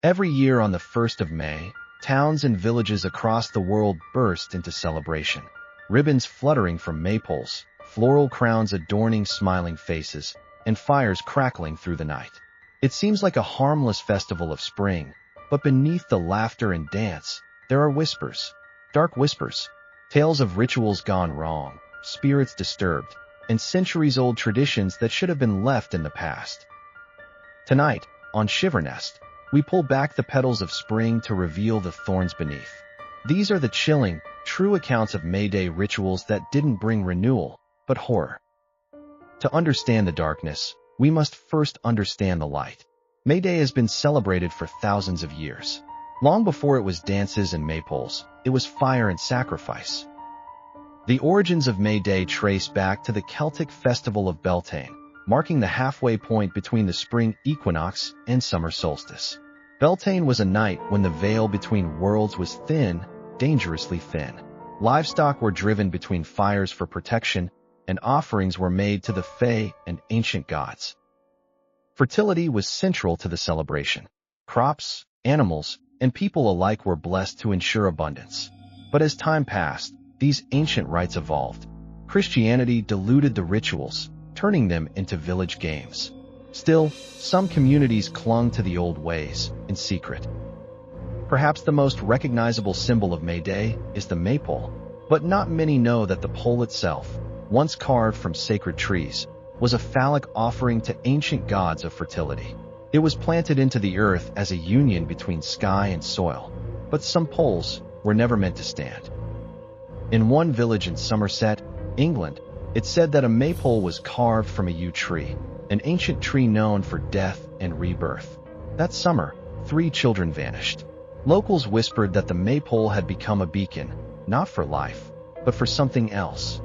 Every year on the 1st of May, towns and villages across the world burst into celebration. Ribbons fluttering from maypoles, floral crowns adorning smiling faces, and fires crackling through the night. It seems like a harmless festival of spring, but beneath the laughter and dance, there are whispers, dark whispers, tales of rituals gone wrong, spirits disturbed, and centuries-old traditions that should have been left in the past. Tonight, on Shivernest, we pull back the petals of spring to reveal the thorns beneath. These are the chilling, true accounts of May Day rituals that didn't bring renewal, but horror. To understand the darkness, we must first understand the light. May Day has been celebrated for thousands of years. Long before it was dances and maypoles, it was fire and sacrifice. The origins of May Day trace back to the Celtic festival of Beltane, marking the halfway point between the spring equinox and summer solstice. Beltane was a night when the veil between worlds was thin, dangerously thin. Livestock were driven between fires for protection, and offerings were made to the Fae and ancient gods. Fertility was central to the celebration. Crops, animals, and people alike were blessed to ensure abundance. But as time passed, these ancient rites evolved. Christianity diluted the rituals, turning them into village games. Still, some communities clung to the old ways, in secret. Perhaps the most recognizable symbol of May Day is the maypole, but not many know that the pole itself, once carved from sacred trees, was a phallic offering to ancient gods of fertility. It was planted into the earth as a union between sky and soil, but some poles were never meant to stand. In one village in Somerset, England, it's said that a maypole was carved from a yew tree, an ancient tree known for death and rebirth. That summer, 3 children vanished. Locals whispered that the maypole had become a beacon, not for life, but for something else.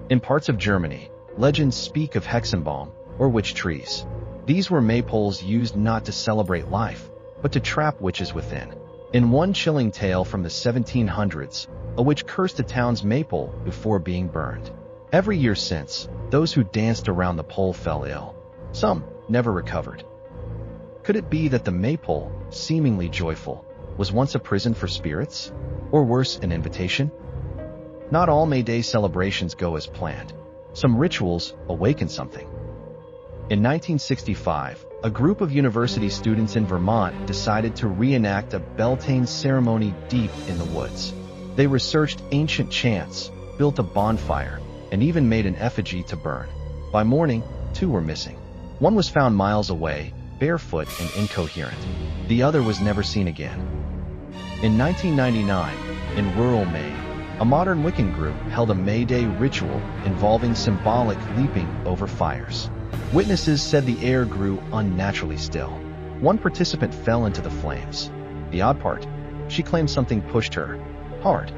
In parts of Germany, legends speak of Hexenbaum, or witch trees. These were maypoles used not to celebrate life, but to trap witches within. In one chilling tale from the 1700s, a witch cursed a town's maypole before being burned. Every year since, those who danced around the pole fell ill. Some never recovered. Could it be that the maypole, seemingly joyful, was once a prison for spirits? Or worse, an invitation? Not all May Day celebrations go as planned. Some rituals awaken something. In 1965, a group of university students in Vermont decided to reenact a Beltane ceremony deep in the woods. They researched ancient chants, built a bonfire, and even made an effigy to burn. By morning, 2 were missing. One was found miles away, barefoot and incoherent. The other was never seen again. In 1999, in rural Maine, a modern Wiccan group held a May Day ritual involving symbolic leaping over fires. Witnesses said the air grew unnaturally still. One participant fell into the flames. The odd part, she claimed something pushed her hard.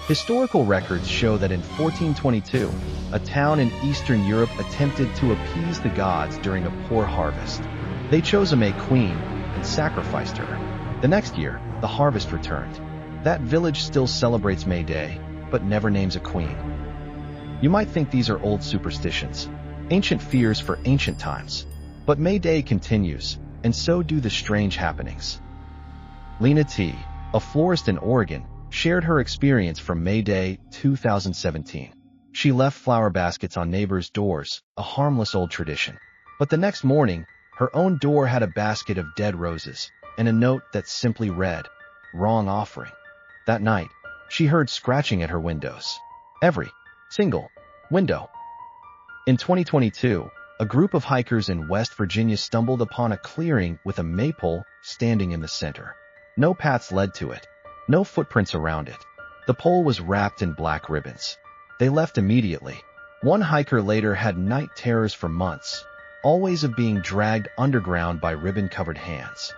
Historical records show that in 1422, a town in Eastern Europe attempted to appease the gods during a poor harvest. They chose a May Queen and sacrificed her. The next year, the harvest returned. That village still celebrates May Day, but never names a queen. You might think these are old superstitions, ancient fears for ancient times. But May Day continues, and so do the strange happenings. Lena T., a florist in Oregon, shared her experience from May Day 2017. She left flower baskets on neighbors' doors, a harmless old tradition. But the next morning, her own door had a basket of dead roses and a note that simply read, "Wrong offering." That night, she heard scratching at her windows. Every single window. In 2022, a group of hikers in West Virginia stumbled upon a clearing with a maypole standing in the center. No paths led to it. No footprints around it. The pole was wrapped in black ribbons. They left immediately. One hiker later had night terrors for months, always of being dragged underground by ribbon-covered hands.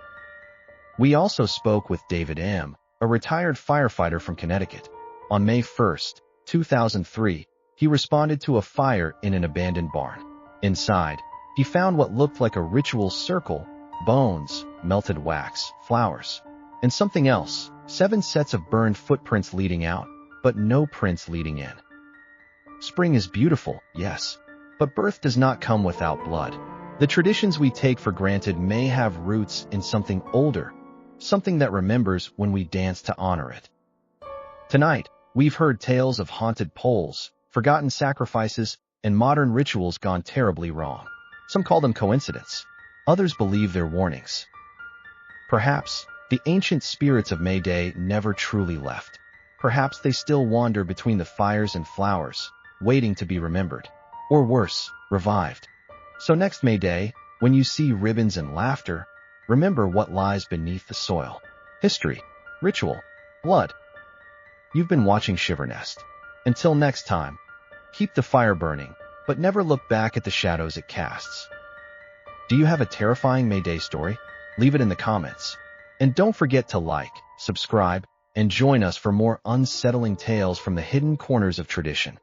We also spoke with David M., a retired firefighter from Connecticut. On May 1, 2003, he responded to a fire in an abandoned barn. Inside, he found what looked like a ritual circle, bones, melted wax, flowers, and something else. 7 sets of burned footprints leading out, but no prints leading in. Spring is beautiful, yes, but birth does not come without blood. The traditions we take for granted may have roots in something older, something that remembers when we dance to honor it. Tonight, we've heard tales of haunted poles, forgotten sacrifices, and modern rituals gone terribly wrong. Some call them coincidence. Others believe they're warnings. Perhaps the ancient spirits of May Day never truly left. Perhaps they still wander between the fires and flowers, waiting to be remembered. Or worse, revived. So next May Day, when you see ribbons and laughter, remember what lies beneath the soil. History, ritual, blood. You've been watching Shivernest. Until next time, keep the fire burning, but never look back at the shadows it casts. Do you have a terrifying May Day story? Leave it in the comments. And don't forget to like, subscribe, and join us for more unsettling tales from the hidden corners of tradition.